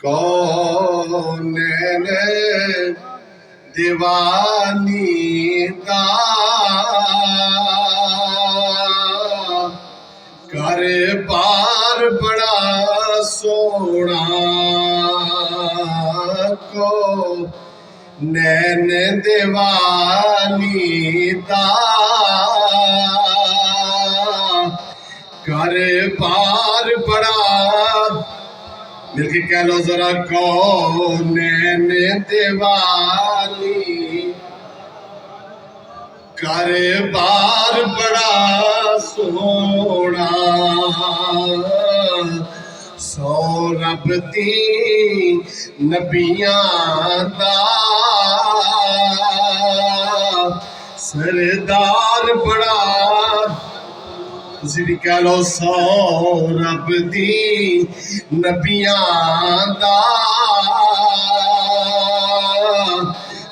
कौन दीवानी दा कर पार बड़ा सोना को नैन दीवानी दा कर पार बड़ा मिलके कह लो जरा कौन दीवानी कर बार बड़ा सोना सौ रब दी नबियां दा सरदार बड़ा तुसी भी कह लो सौ रब दी नबियां दा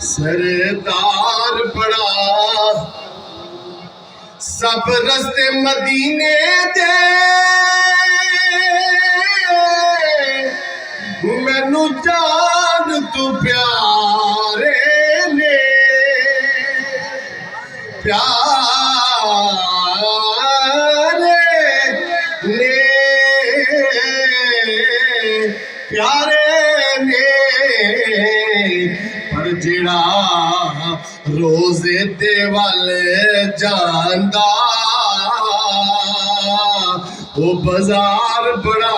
सरदार बड़ा सब रस्ते मदीने दे मैनू जान तू प्यारे ने प्यारे ने प्यारे ने पर जिड़ा रोजे ते वल जांदा वो बाजार बड़ा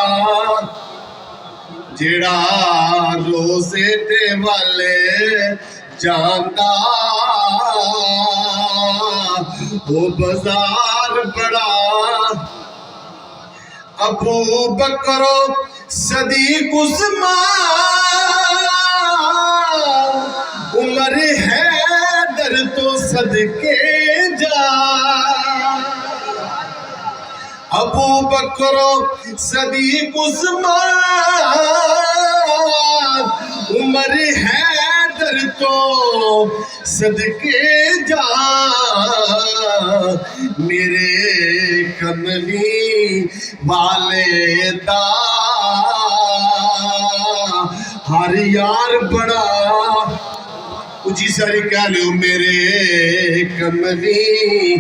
जिड़ा रोजे ते वल जांदा वो बाजार बड़ा अबू बकरो सदीक उस्मान उमर हैदर तो सदके जा अबू बकरो सदीक उस्मान उमर हैदर तो सदके जा मेरे कमली वाले दा हर यार बड़ा उची सारी कह लो मेरे कमली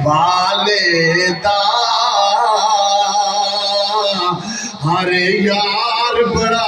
वाले दा हर यार बड़ा